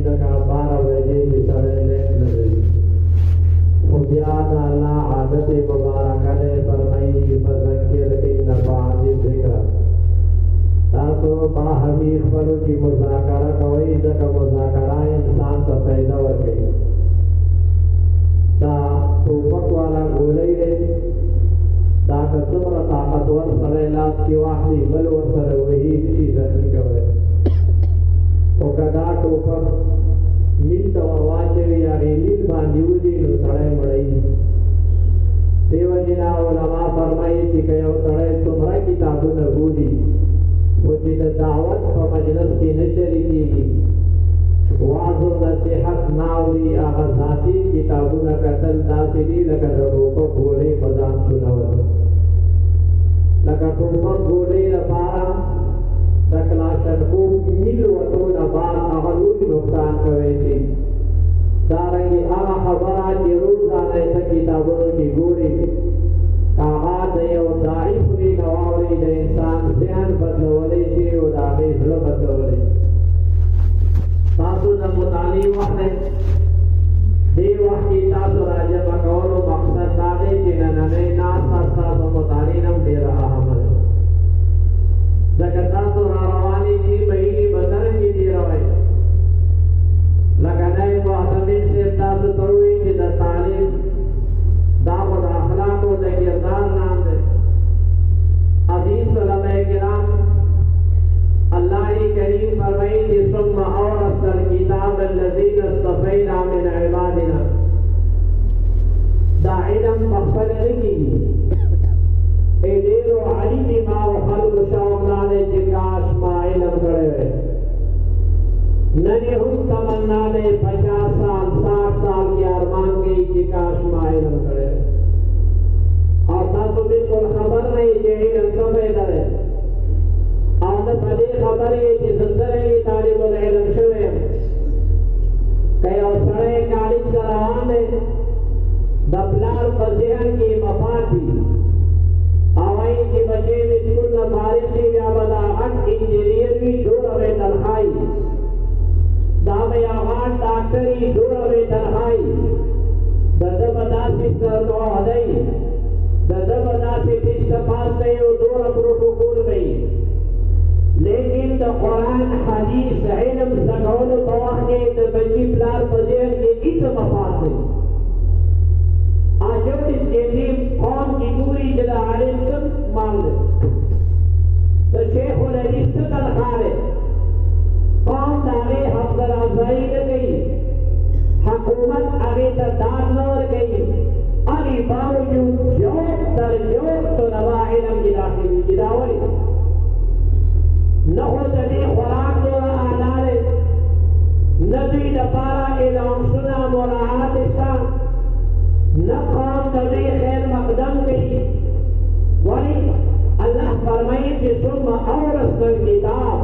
لکه 12 بجې چې سړی لیک نه لري خو بیا د الله عادت مبارکه دی فرمایي فذکر ان نفعت الذکر تاسو په همي خپلو کې مذاکره کوئ ځکه مذاکره انسان ته فایده ورکوي دا ټوپک والا ګولۍ دی دا که څومره طاقتور سړی لاس کې واخلي بل ورسره وهي نشي زخمي کولی خو که دا ټوپک میل ته ور واچوي هغې میل باندې وځي نو سړی مړوي دې وجې نه علما فرمایي چې که یو سړی څومره کتابونه ګوري خو چې د دعوت په مجلس کې نه شریکېږي واعظ و نصیحت نه اوري هغه ذاتي کتابونه کتل داسې دي لکه د ټوپک ګولۍ په ځان سونول لکه ټوپک ګولۍ لپاره د کلاشنکوف میل وتو نه بعد هغه لوی نقصان کوی شي دارنګې هغه خبره چې روزانه یې ته کتابونو کې ګوري هغه د یو داعي پورې نه واوري د انسان ذهن بدلولی شي او د هغې زړه بدلولی تاسو د مطالعې وخت دی دې وخت کې تاسو راجمع کولو مقصد دا دی چې نننۍ ناسته ستاسو مطالعې نه هم ډېره اهمه ده ځکه تاسو را روانې شي مهینې به څرنګې تېروئ لکه نایب محتمل صاحب تاسو ته ووایي چې د تعلیم دا خو د اخلاقو د کردار نام دی عزیز علماء کرام اللہ کریم فرمائی کہ ثم اورثنا الکتاب الذین اصطفینا من عبادنا دا علم مخفل نکی ایدیر و علیم ما و خلق شوق لانے چکاش ما علم کرے ہوئے ننی ہم تمنا لے 50 سال 60 سال کی ارمان گئی چکاش ما علم کرے ہوئے اور تاسو بالکل خبر نہیں کہ علم سب ادھر ہے اور نہ پدې خبرې چې زندره طالب العلم شوی که یو سړی کالج ته روان دی د پلار په ذهن کې مفاد دي او وایي چې بچې مې سکول نه فارغ شي بیا به دا غټ انجینیر وي ډوره به تنخوایي دا به یا غټ ډاکټر وي ډوره به تنخوایي د ده به داسې سرمعهدی د ده به داسې ټسټ پاس دی او ډوره پروټوکول به وي لیکن د قرآن حدیث علم زکولو په وخت کې د بچي پلار په ذهن کې هېڅ مفاد دی جو اسکیندی قوم کی پوری چې د عالم څه مال دی د شیخ الحدیث څه تنخواه دی قوم د هغې حفظ الافزایي نه کوي حکومت هغې ته داد نه ورکوي هغې باوجود جوق در جوق طلبا علم کې داخلېږي دا ولې نه خو د دې خوراک دوره اعلی دی نه دوی دپاره الاونسونه مراعات شته نه قوم د دوی خیر مقدم کوي ولې الله فرمایي چې ثم اورثنا الکتاب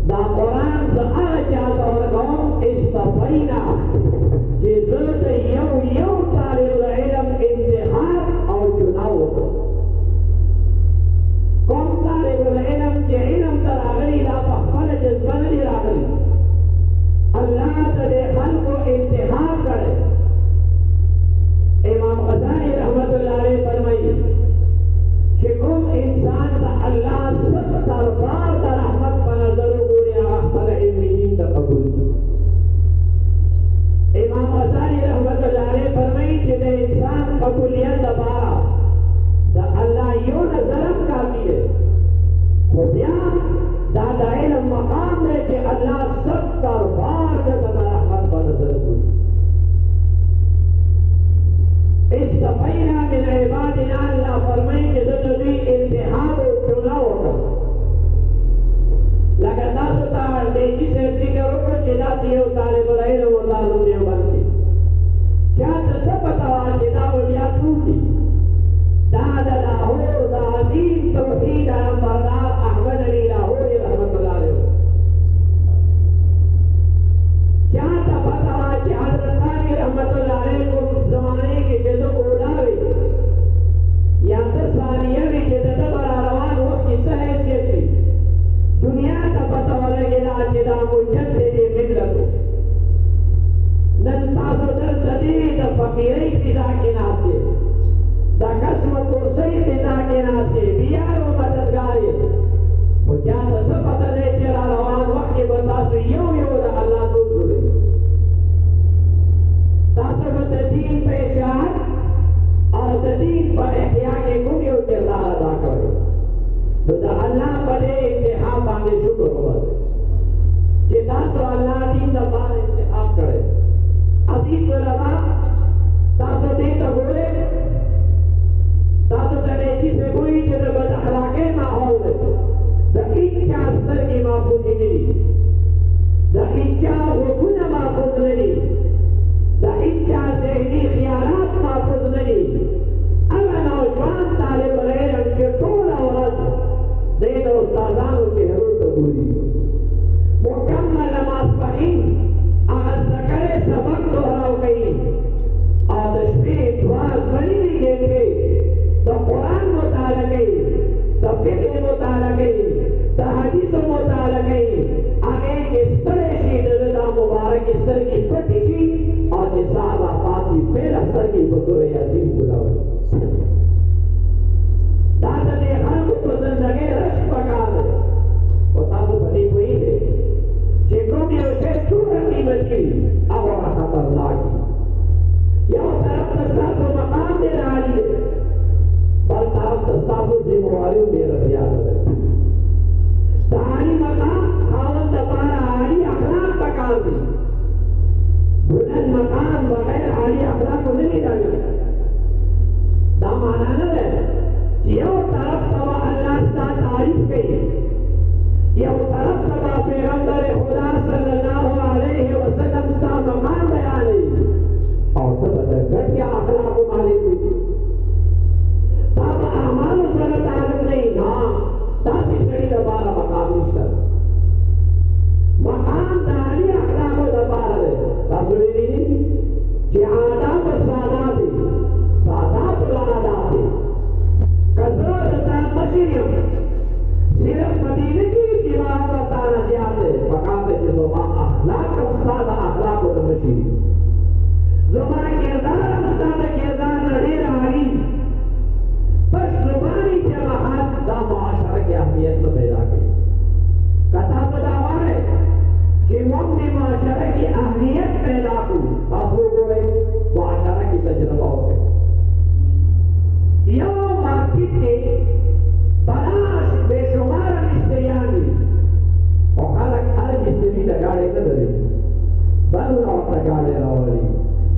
دا قرآن زه هغه چا ته ورکوم اصطفینا چې زه د یو طالب العلم انتخاب او چناو وکړم کوم طالب العلم چې علم ته راغلی دا په خپله جذبه نه دي راغلی الله ته د خلکو انتخاب کړی امام غزالی رحمت الله علیه فرمایي چې کوم انسان ته الله ستر بار د رحمت په نظر وګوري هغه خپل علمین ته قبول امام غزالی رحمت الله علیه فرمایي چې د انسان قبولیت لپاره د الله یو نظرم کافي دی خو بیا دا د علم مقام دی چې الله ستر بار درته د رحمت په نظر وګوري استفینا من عبادنا اللہ فرمائی کہ زه د دوی انتخاب او چناو وکړم لکه تاسو ته ډیجي صاحب ذکر وکړو چې داسې یو طالب العلم ودارالعلوم دیوبند کې چا ته څه پته وه چې دا به بیا څوک دي دا د لاهور د عظیم توحید علمبردار احمد علي لاهوري رحمت الله علیه چا ته پته وه چې حضرت ثاني رحمت الله علیه کوم زمانې کې چې ده اولا وي یا ته ثانیه وي چې د ده به را روان وخت کې څه حیثیت وي دنیا ته پته ولګېده چې دا مجدد ملت फकीरी फिजा के नाते दा कसम कुर्सी फिजा के नाते बियार व मददगारे वो क्या सब बदले चला रवान वक्त के बता से यो दा अल्लाह तो जुड़े तासब दीन पे शाह और दीन पर इहया के गुनियों के किरदार अदा करे तो दा अल्लाह बड़े इंतहा बांगे शुक्र हो कि तासो अल्लाह दीन दा बार इंतहा करे अजीब लगा तासो दे तो बोले तासो तने किसे कोई जब बद अखलाके माहौल दकीचा स्तर की माफूजी नहीं दकीचा वो गुना माफूज नहीं दकीचा ज़हनी ख्यालात माफूज नहीं अगर नौजवान तालिब इल्म के टोला औरत दे दो उस्तादानों के हरूर तबूरी मुकम्मल नमाज पढ़ी अगर सकरे सबक दोहराओ गई और तशबीह दुआ बड़ी नहीं देंगे तो कुरान मुताला गई तो फिक्र मुताला गई तो हदीस मुताला गई आगे किस तरह की नजर मुबारक इस तरह की पटी की और निसाब आपाती फिर असर की बतौर यासीन बुलाओ दादा ने हर को पसंद लगे रश पकार और तासु बनी हुई है जेको भी उसे चूर कीमत की अब और खतरनाक यह तरफ तस्तासु मकाम दे रहा है बल तरफ तस्तासु जिम्मेवारी दे रहा है तारी मकाम खावन दबारा आली अखलाक पकार दी बुलंद मकाम बगैर आली अखलाक को नहीं डाली दामाना न है यो तरफ सवा अल्लाह सा तारीफ कही यो तरफ सवा पैगंबर खुदा सल्लल्लाहु अलैहि वसल्लम सा मकाम बयान और सब घटिया अखलाक मालिक तब अमाल से ताल्लुक नहीं हां ताकि शरीर दबारा मकाम निश्चल मकाम दाली अखलाक दबारा रसूली नहीं कि आदाब सादात सादात लादात कसरत मशीनियों सिर्फ मदीने की दीवार पर ताना जाते मकाम के ज़ुमा अखलाक और सादा अखलाक और मशीन ज़ुमा किरदार सादा किरदार नहीं रही बस ज़ुबानी जमात दा मुआशरा की अहमियत में पैदा की कथा बतावा है कि मुअम्मी मुआशरा की अहमियत पैदा की बाबू बोले मुआशरा की तजुर्बा हो गई यो मार्केट के बलाश बेशुमार मिस्त्रियां और हर मिस्त्री लगाड़े न दे बल और लगाड़े रावली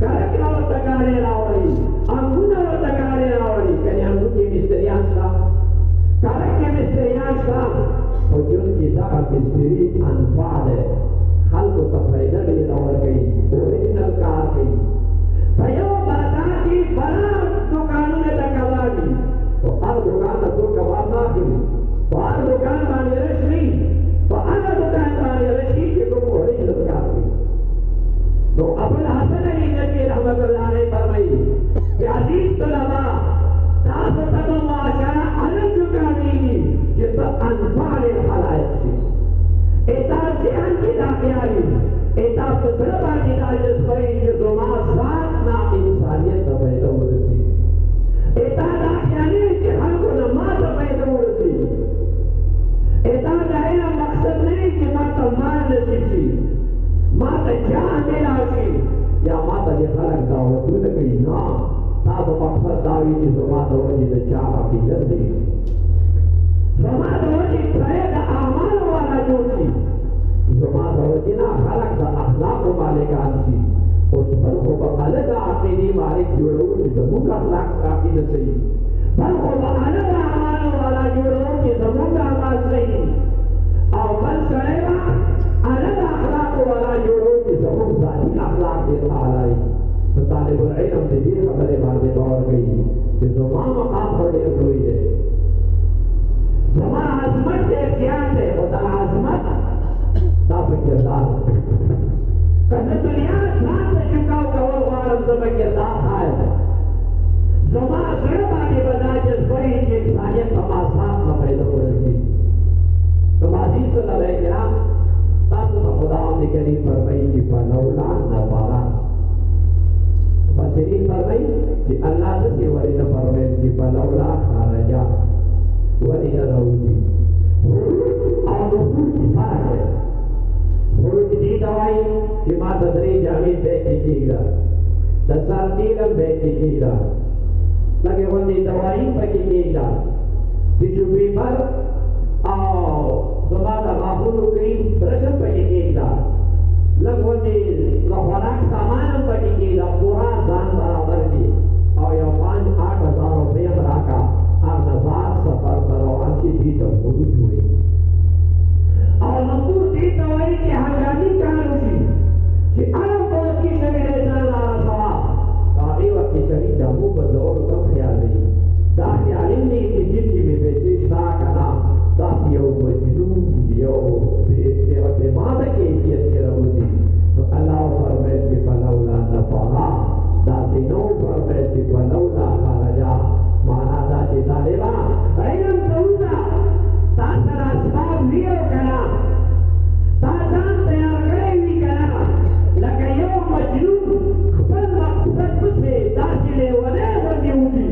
करक और लगाड़े रावली अंगुन और लगाड़े रावली कहीं अंगुन के मिस्त्रियां का करक के मिस्त्रियां का और जुन की दाग मिस्त्री अनफाद है हल को तफरीदा भी रावल गई ओरिजिनल कार गई भयो बाजार की बड़ा दुकानों में दखला दी तो हर दुकान तो कबाब ना की तो हर दुकान वाली रश्मी तो हर दुकान वाली रश्मी के को ओरिजिनल कार दी तो अबुल हसन अली नबी रहमतुल्लाह अलैहि फरमाई कि अजीज तलबा तास तब माशरा अलग चुका दी जिस अनफाल खलायक से एता से अंकी दाखियाली एता तजरबा की दाजस बई जो मा साथ ना इंसानियत पैदा हो रही एता दाखियाली के हल को नमाज पैदा हो रही एता दायरा मकसद नहीं कि माता मान नसीब थी माता जान मेरा थी या माता ये खलक दावत तू ने कही ना ताब मकसद दावी की जो माता हो जी चाह की जल्दी समाज हो जी खैर आमाल वाला जो थी जो माता हो जी ना खलक दा अखलाक मालिकान थी उस पर को अलग आखिरी मालिक जोड़ो कि जमू का अखलाक काफी न सही पर को अलग आमाल वाला जोड़ो कि जमू का अमाल सही और बल करेगा अलग अखलाक वाला जोड़ो कि जमू साथी अखलाक के तालाई तो तालिबुल इल्म से ये खबरें बातें दौर गई कि जो मकाम पड़े हुई है जमा अजमत से ज्ञान है खुदा अजमत ना किरदार कद दुनिया जान से चुका हुआ वारम सब किरदार है जमा गरबा के बजाय जिस बड़ी की इंसानियत समासात में पैदा हो रही तो माजी सल्लल्लाहु अलैहि वसल्लम तब खुदा ने करीम फरमाई कि फलौला नवारा मुफस्सिरीन फरमाई कि अल्लाह से वली न फरमाई कि फलौला खरजा वली न रऊजी और नुफूर की फर्क है। खुरुज दी दवाई कि मां तदरी जामी पे कीजिएगा 10 साल तीलम पे कीजिएगा लगे वंदी दवाई पे कीजिएगा टिश्यू पेपर और ज़माना माहूल करीम रशम पे कीजिएगा लग वंदी लखवराक सामान पे कीजिएगा पूरा जान बराबर की और या 5-8 हज़ार रुपये बराका और नवाज सफर तरवासी दी तो खुरुज हुई और नंबर दी दवाई की हंगामी कानूनी कि अरब को की शरीर जाना सवा काफी वक्त की शरीर जामू पर दौड़ कम ख्याल नहीं दाही आलिम ने की जिंदगी में विशेषता का नाम दासियों मजनून दियो बेटे माता के इज्जत के रमूजी तो अल्लाह फरमाए कि फलौला नफरा दासिनों फरमाए कि फलौला खरजा माना दासी तालिबा इल्म तौजा तासरा असबाब लियो करा ताजान तैयार करे हुई करा लगे यो मजनून खपल मकसद से दासिले वने वने उठी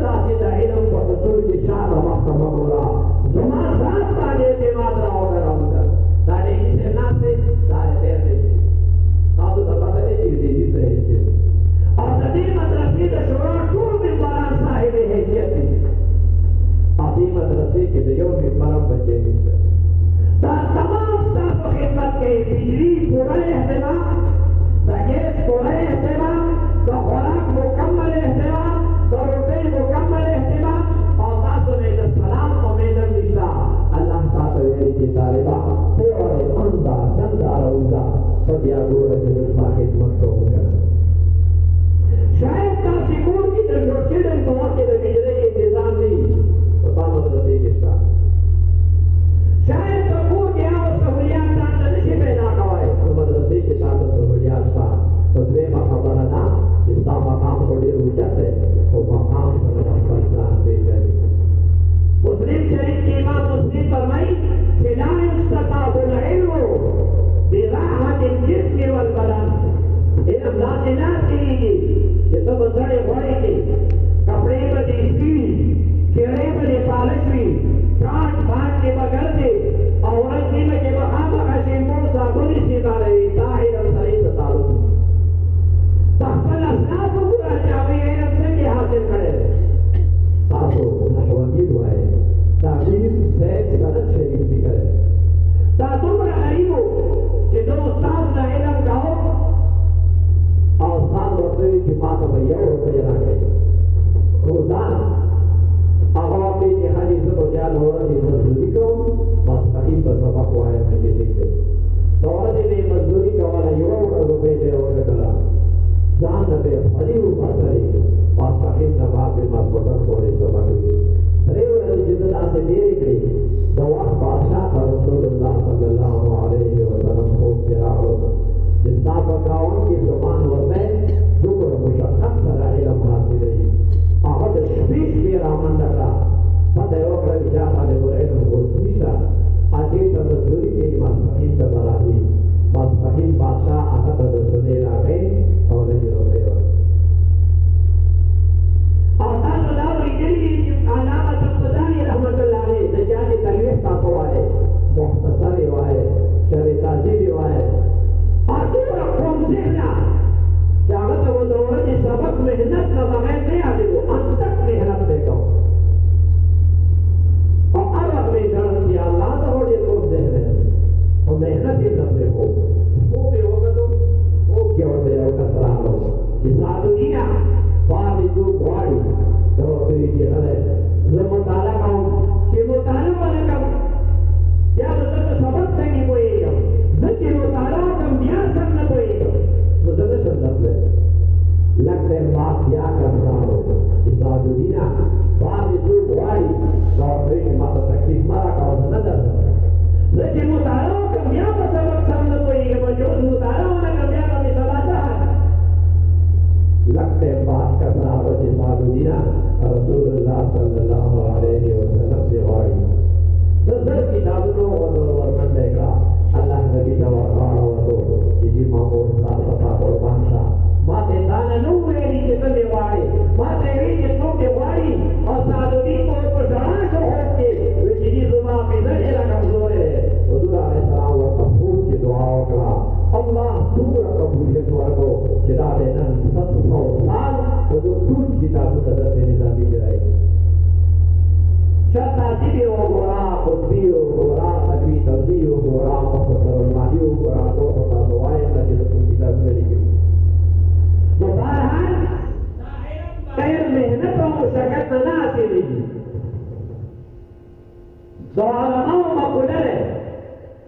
दासी दा इल्म को रसूल की शान महकमा बोला जुमा साथ ताले के मादरा और रमदा ताले इसे ना से ताले तेरे कादू दा पता नहीं चीज दी से और नदी मदरसे का शुरू टूर में बरान साहिब हैसियत आदि मदरसे के दियो में परम बच्चे दा तमाम स्टाफ खिदमत के बिजली पूरा एहतमाम दा गैस पूरा एहतमाम दा खुराक मुकम्मल एहतमाम दा रुपए मुकम्मल एहतमाम और तासो ने सलाम और मेदम निशा अल्लाह ताला की तालिबा पूरे अंदा चंदा रौदा सदिया गोर के रुस्मा खिदमत को करना शायद तासिकूर की तरफ तो के बिजली के इंतजाम नहीं पता मदरसे के साथ शायद तकूर के और सहूलियात का नशे पैदा करवाए तो मदरसे के साथ सहूलियात का तो वे खबर ना इसका मकाम को दे उजत है वो मकाम पर प्लान पे जाए मुस्लिम शरीफ के इमाम मुस्लिम फरमाई कि ला यस्तताबुल इल्मु बिराहतिल जिस्म वल बदन इल्म लाजिना की ये तो बसड़े घोड़े के कपड़े बदे स्पीड केड़े बदे पालिश काट बात के बगल से औरत की में के बहावा का शेमों साबुनी सीधा रही ताहिर सही तारुफ तखबल असनाफ पूरा चावे इल्म से के हासिल करे सासो नहवगी दुआए ताबीर से सनद शरीफ भी करे ता तुमरा गरीबो कि दो उस्ताद ना इल्म गाओ और साथ रुपये की बात भैया रुपये रखे रोजाना अवामी की हदीस को जान हो रही मजदूरी को बस कहीं पर सबक हुआ है मुझे देखते तो और ने मजदूरी का वाला युवा रुपये दे और कला जान दे हरी ऊपर सरी बस कहीं नवाब में मत बटन कोले सबक हुई अरे वो जितना से देरी गई दवा बादशाह रसूलुल्लाह सल्लल्लाहु अलैहि वसल्लम को क्या हो जिसका बकाउन की जुबान होते दुख मुशक्कत सरा इल्म हासिल है ahad speech के रामन लगा पता है वो कर विचार वाले को इल्म को सुनिसा आगे तक मजदूरी के मसफहीम से बरादी मसफहीम बादशाह आका तक सुने लगे और नहीं होते हो और ताज़दार रिजली अलामत तब्तानी रहमतुल्लाह अलैह नजात तलवीह का सवाल मुख्तसर रिवायत शरीता सी रिवायत और पूरा कौम देखना जागत वो दौर की सबक मेहनत का बगैर नहीं आते वो अंत तक मेहनत देता हूँ और अब अपने शरण की अल्लाह तो हो ये लोग देख रहे हैं और मेहनत ही करते हो वो भी होगा तो वो क्या होते हैं उसका सलाह हो कि साधुनिया बात जो बुआड़ी तो फिर ये है जो मुताला का कि मुताला वाला का या मतलब सबक से नहीं बोलेगा जब मुताला का मियां सब न बोलेगा मुझे शब्द लगते बात क्या करना हो इस आदमी किताबों का दर्से निजामी गिराई शताजी हो गोरा कुतबी हो गोरा अदबी तवजी हो गोरा मुख्तसर अलमानी हो गोरा दो होता दुआएं का जिसको किताब में लिखी तो बहरहाल गैर मेहनत और मुशक्कत न हासिल होगी तो आलमाओं मक़ूलर है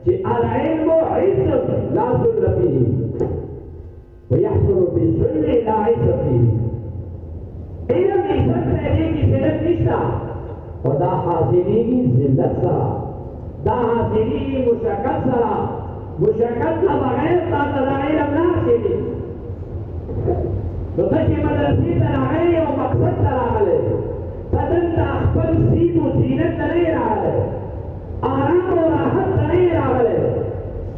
कि अल-इल्मु इज़्ज़त ला ज़ुल्ल फ़ीही व यहसुलु बिज़ुल्लि ला इज़्ज़त फ़ीही इल्म इज़्ज़त रहने की ज़िल्लत निश्ता और दा हासिली की ज़िल्लत सरा दा हासिली की मुशक्कत सरा मुशक्कत का बगैर तातला इल्म ना हासिली तो तशी मदरसी तरागई और मकसद तरागले तदन ताखबल सीन और जीनत तरे रागले आराम और राहत तरे रागले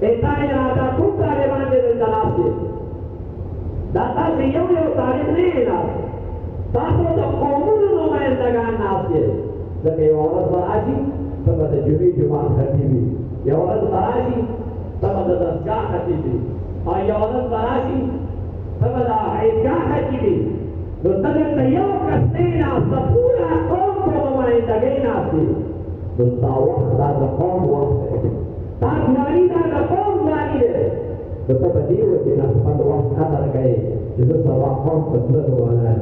ऐसा इरादा खूब तालिबान के तलाश से दाता से यो तालिब नहीं ना तातो तो कौमों नुमाइंदगान नास के लगे औरत बराशी तब तो जुमी जुमान करती भी ये औरत बराशी तब तो दस्गाह करती भी और ये औरत बराशी तब तो ईदगाह करती भी तो तब तो यो कसने ना पूरा कौम को नुमाइंदगी नास के तो तावक दा कौम वक्त ताकवारी दा कौम वाली है तो तब दियो कि ना पद वक्त खतर गए जिस सवा कौम कसरत वाला है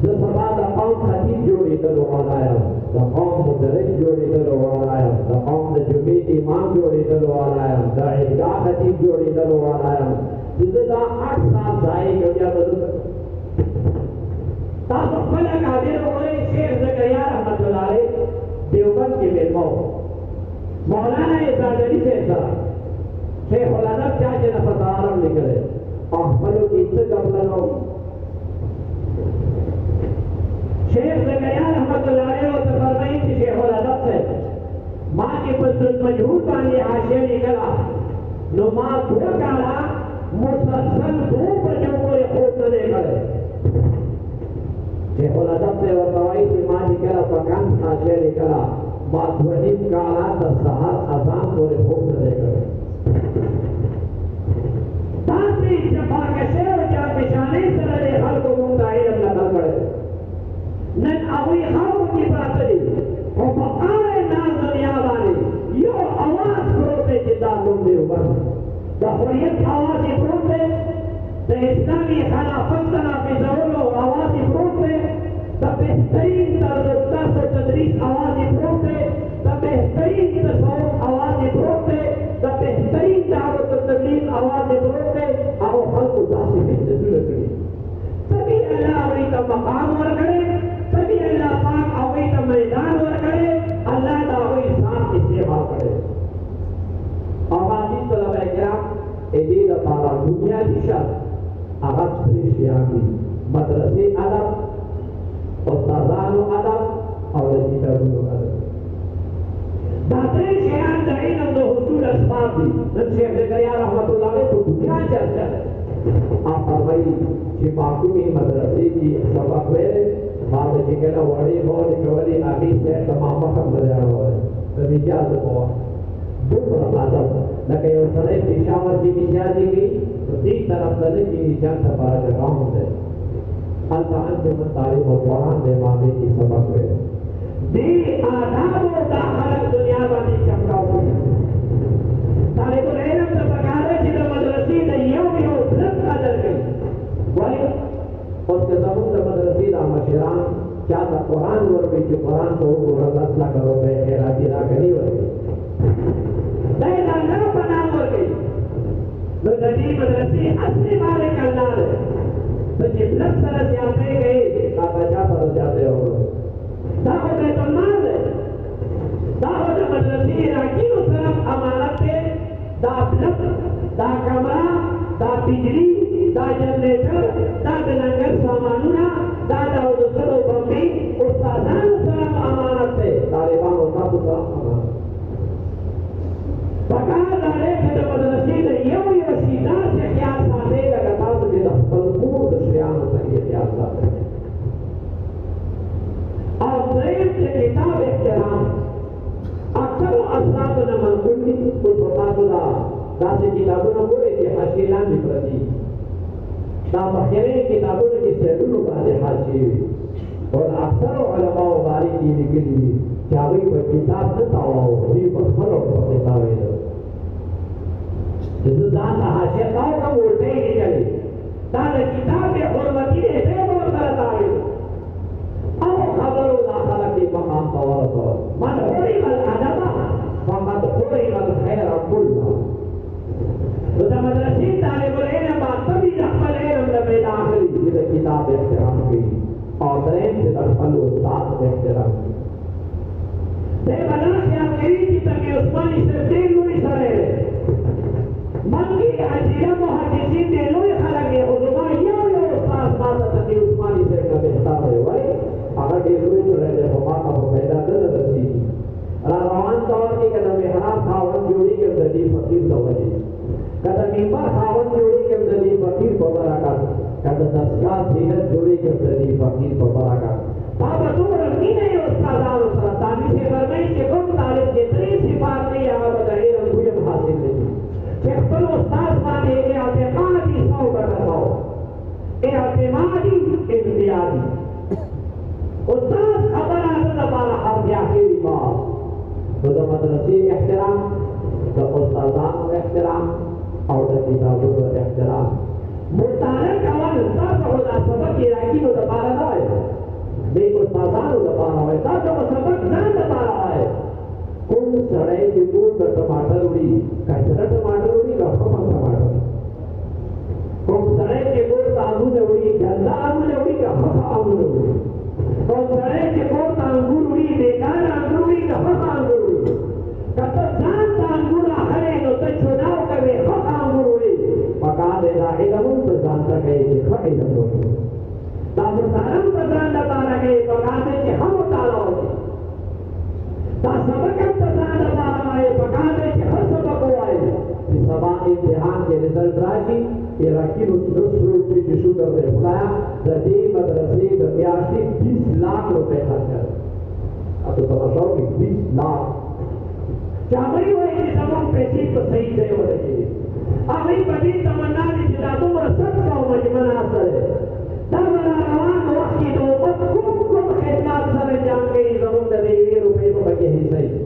जो सवा दा कौम खतीब जोड़ी करो वाला है दा कौम मुदरिस जोड़ी करो वाला है दा कौम दा जुमी इमाम जोड़ी करो वाला है दा ईदगाह खतीब जोड़ी करो वाला है जिसे दा 8 साल जाए कि क्या बदल ताकि फला कादिर होए शेख ज़करिया रहमतुल्लाह अलैह देवबंद के मेलमो मौलाना इज़ादरी से सर शेख उल-अदब चाचे नफतारम निकले अहमदो इज्जत कबलनो शेख ज़करिया रहमतुल्लाह अलैह और फरमाई थी शेख उल-अदब से माँ के बदल मजहूर पानी हाशिया निकला नो माँ धुआ काला मुसलसल 2 बजों को खूब न करे शेख उल-अदब से और दवाई की माँ निकला पकान हाशिया निकला माधुरी काला दसहर अजान को खूब न करे ताकि जफा के शेर क्या पिछाने सरले हर को मुंदाई अपना कर पड़े नन अवी खाओ की बात नहीं और बकाए ना दुनिया वाली यो आवाज करोते जिदा लुंडे ऊपर दफरियत आवाज करोते तो इस्लामी खिलाफत तना पे जरूरो आवाज करोते तो बेहतरीन तर्जुमा से तदरीस आवाज करोते तो बेहतरीन तस्वुर आवाज करोते तो बेहतरीन दावत तबलीग आवाज करोते आओ हल को दासी में जरूरत है तभी अल्लाह वही का मकाम और करे तभी अल्लाह पाक आवई का मैदान और करे अल्लाह का वही साथ इस्तेमाल करे आवाज़ी तलबा किराम एदील पारा दुनिया दिशा आवाज़ श्रेष्ठियाँ मदरसे अदब और ताज़ानो अदब और किताबों अदब दातरे शेयान दही नंदो हुसूल अस्बाब भी नन शेख ज़करिया रहमतुल्लाह अलैह तो दुनिया चर्चा है आप फरमाई कि माकूमी मदरसे की सबक में माँ जी कहना वड़ी हो निकली आगे से तमाम वक्त मजा हो तभी क्या हो दूर रमाज़ लगे उस तरह पेशावर की मिजाजी की तो तीन तरफ लगे की मिजाज का बार जगह होते अल्लाह के मुतालिब और कुरान दे मामे की सबक में दी आदाब और दाखलत दुनिया वाली चमकाओ तालिबुल इल्म का बगारे जिधर मदरसी ने यो ब्लड कदर गई वही उसके ज़बूत मदरसी ना मशरान क्या था कुरान और भी कि कुरान को रदस ला करो बे खैराती ना करी वही नहीं ना बना और गई तो नदी मदरसी असली वाले कल्लार तो जिब्लत सरस जाते गए का बचा सरस जाते हो दावत बैतुल-माल दावत मदरसी राकीन सरफ अमानत से दा ब्लड दा कमरा दा बिजली दा जनरेटर दा लंगर सामानुना दा दाऊद सरो बम्बी उस्तादान सरफ अमानत से तालिबान और सब सरफ अमानत बका दारे के मदरसी ने यो सीधा से क्या साथे लगातार मुझे भरपूर दशयान चाहिए क्या साथे और प्रेम से किताब एहतराम अक्सर असलाफ न मनकुली कुछ बता सुना दासे किताबों न बोले कि हशीला भी प्रति دا مخکرین کتابونو کې سیرونو باندې حاشیې وي او اکثر علماء بارے کې لیکلي دي چې هغوی په کتاب نه تاواو دوی په خپله ورپسې تاوېده چې زه ځان ته حاشیه تاو کړم ورته یې لیکلې دا د کتاب حرمتي دی دی به ورسره تاوېد او خبرو دا خلک یې مقام ته ورسول من حرم الادب فقد حرم الخیر كله نو د مدرسې طالب العلم به تبې د خپل علم نه پیدا اخلي چې د کتاب احترام کوي او درېیم چې د خپل استاد احترام کوي دی به دا خیال کوي چې تقي عثماني صاحب ډېر لوی سړی دی منګي حجیه محدثین ډېر لوی خلک دی خو زما یو استاد ما ته تقي عثماني صاحب نه بهتر دی وایي هغه ډېر لوی سړی دی خو ما ته به پیدا نه رسېږي را روان طور کې که د محراب خاوند جوړېږي د دې فقیر ته وایي که د منبر خاوند جوړېږي د دې فقیر په برکت که د دستګاه صحت جوړېږي د دې فقیر په برکت تا به دومره مینه یې استادانو سره تاني صاحب فرمایي چې کوم طالب جترې صفات کوي هغه به د علم دویم حاصل دی چې خپل استاد باندې اعتقادي 100% اعتمادي امتیازي استاد خبره ده لپاره حرف اخري ما نو د مدرسې احترام د استادانو احترام او د کتابونو احترام مطالعه کول تاسو خو دا سبق یې راکړي نو دپاره نه وایي دې استادانو دپاره وایي تاسو خو سبق ځان دپاره وایي کوم سړی چې ټول د ټماټر وړي کچره ټماټر وړي که خپه ټماټر کوم سړی چې کور ته امونه وړي ګنده امونه وړي که خپه امونه وړي کوم سړی چې کور ته انګور وړي بېکاره انګور وړي که خپه انګور وړي که ته ځان ته انګور اخلې نو ته چناو کوې خپه انګور وړي پکار دی دا علم هم ته ځان ته کوې چې ښه علم وکړې دا مطالعه هم ته ځان لپاره کوې پکار دی چې ښه مطالعه وکړې دا سبق هم ته ځان لپاره وایې پکار دی چې ښه سبق ووایې چې سبا امتحان کې رزلټ راشي عراقي روس چې شو درته خدایا د دې مدرسې د میاشتې 20 लाख روپے خرچ کړ اته تاسو کې 20 लाख چې هغوی وایي چې زموږ پیسې په صحیح ځای ولګېدې هغوی په دې تمنا دي چې دا دومره 700 مجمع ناسته دی دا به را روان وخت کې د امت کوم خدمات سره جان کوي زموږ د دې 1 روپۍ په پکې حصه وي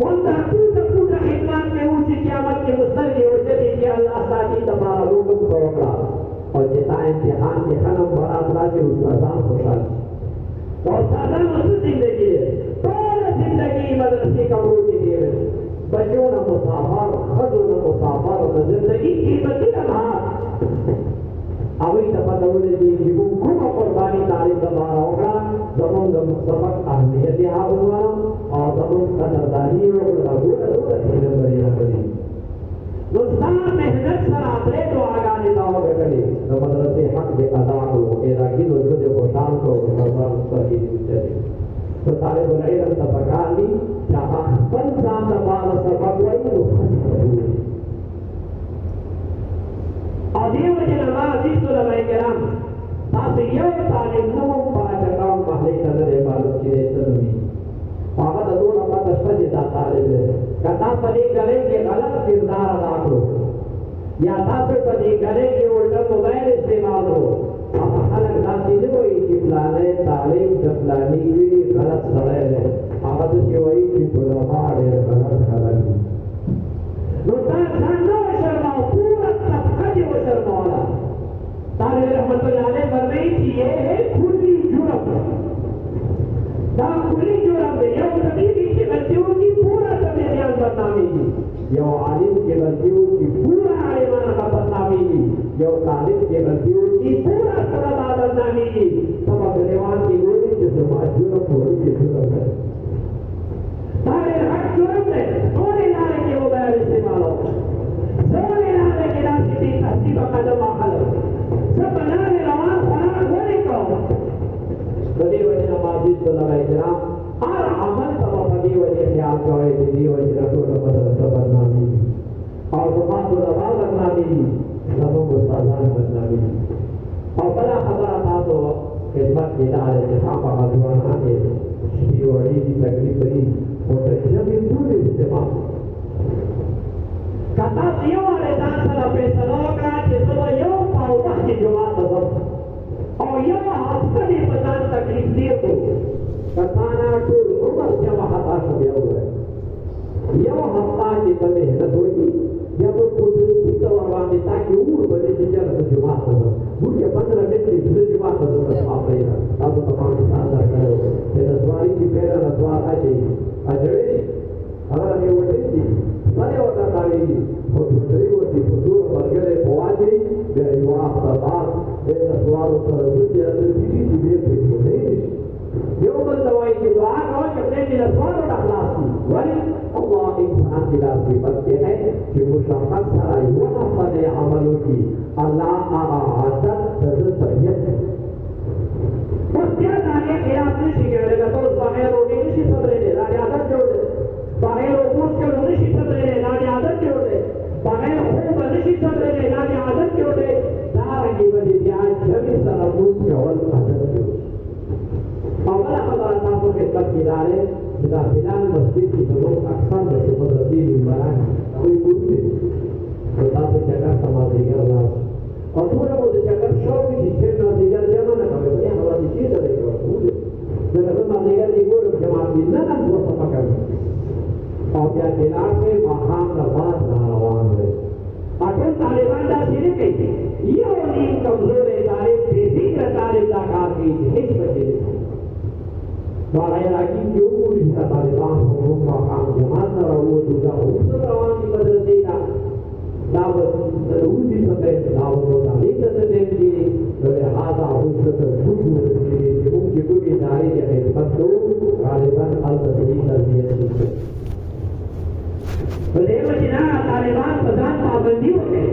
مونږ دا ټوټه خدمات مې و چې قیامت کې مسترګې وچتې چې الله ساتي دپاره موږ هم څه وکړه او چې تا امتحان کې ښه نمبر راشي استادان خوشحال شي د استادانو څه زندګي دی ټوله زندګي مدرسې کمرو کې تېره شي بچو نه مسافر ښځو نه مسافر د زندګي قیمتي لمحات هغوی ته پته ولګي چې موږ کومه قرباني تعلیم دپاره وکړه زموږ د سبق اهمیت یې هغه ووایه او زموږ قدرداني یې وکړه ګوره علم به یې راغلي نو ستا محنت سره درې دعاګانې تا وګټلې د مدرسې حق دې ادا کړو عراقي نو زه دې خوشحال کړو چې بازار سترګې دې اوچتې نو طالب العلم ته پکار دي چې هغه خپل ځان دپاره سبق وایي نو او دې وجې نه ما عزیز علماء کرام تاسو یو طالب نه وم په اچکاو محلې ته نه دی معلوم چې دی څه نومېږي هغه د دونه پته شته چې دا طالب دی که تا په دې ګړۍ کې غلط کردار ادا کړو یا تاسو په دې ګړۍ کې الټه موبایل استعمال کړو هغه خلک داسې نه وایي چې فلانی طالب د فلاني وي غلط سړی دی هغه داسې وایي چې علما ډېر غلط خلک دي نو تا ځان نه وشرماو پوره طبقه دې وشرموله طالب رحمت الله علیہ فرمائی کہ یہ ہے کھلی جرم دا کھلی جرم ہے یو طبیبی کی غلطیوں کی پورا طبیعیان بدنامی کی یو عالم کی غلطیوں کی پورا عالمان کا بدنامی کی یو طالب کی غلطیوں کی پورا طلبہ بدنامی کی سبق ریوان کی گولی جسما جرم ہوئی کی جرم ہے طالب حق جرم ہے سونے لارے کے موبائل استعمال ہو سونے لارے کے راستے کی تصدیق قدم آخر سب بنانے روان خوراک ہونے کو بدی وجہ معزز علماء کرام ہر عمل تبا بدی وجہ خیال کوئے دی وجہ رسول مدرسہ بدنامی اور زمان علماء بدنامی سبوں استادان بدنامی اور بلا خبر تھا تو خدمت کے دار اتحام غزوانہ کے شبی وڑی کی تکلیف بری اور جب پورے اجتماع کتا سیو والے دان سره فیصله وکړه چې زه به یو پاو وخت چې جماعت ته ځم او یوه هفته مې په ځان تکلیف ډېر کړو که تا نه ټول عمر جمع خطا شو بیا وګورئ یوه هفته چې ته محنت وکړي بیا به قدرتي طور باندې تاکې عمر به دې چې چېرته ته جماعت ته ځم موږ یې 15 منټ کې زه جماعت ته ځم ما پرېږده تاسو ته ما مثال درکړی و چې نسواري چې پیله نسوار اچوي اچوي هغه مې وټېږي سر یې ورته تاوېږي خو ټوټري ورته په زور ملګری په واچوي بیا یوه هفته بعد دې نسوارو سره داسې عادت کېږي چې بیا پرې ښودی نه شي یو بل ته وایي چې دعا کوه چې خدای دې نسوارو نه خلاص کړي ولې الله انسان کی دا صفت یہ ہے کہ مشقت سره یوه هفته دی عمل وکړي الله هغه عادت د ده طبیعت دی بس بیا د هغې خلاف نه شي کېدلی که ته اوس بغیر روټۍ نه شي صبرېدی دا دې عادت جوړ دی بغیر اوبو څښلو نه شي صبرېدی دا دې عادت جوړ دی بغیر خوبه نه شي صبرېدی دا دې عادت جوړ دی دارنګې به دې بیا ژبې سره لمونځ کول عادت جوړ او بله خبره تاسو خدمت کې دا دی چې دا فلان مسجد کې زموږ اکثر د مدرسې ممبران هغوی ګروپ دی نو تاسو چکر ته مازدیګر ولاړ شئ او دومره مو د چکر شوق وي چې چېرته مازدیګر جمع نه کوئ بیا هغه چې چېرته دی چې ورته وګورئ ځکه زه مازدیګر کې ګورم جماعت کې نه نه دوه صفه کوي او بیا چې لاړ شئ ماښام نه بعد راروان دی ټول طالبان داسې نه کوي یو نیم کمزوری طالب بې ذکره طالب دا کار کوي چې هېڅ بچې نه کوي هغه راکیم چې وګوري چې طالبان هم ماښام جماعت نه راووتو دا هم څه روان دي مدرسې ته دا به وځي څه ټایم دا به تعلیم ته څه ټایم کېږي نو لهذا هغوی څه ته زموږ ورسېږي چې موږ چې کومې ادارې کې خدمت کوو غالبا هلته صحیح تربیت وکړو په دې وجې نه طالبان په ځان پابندي وکړي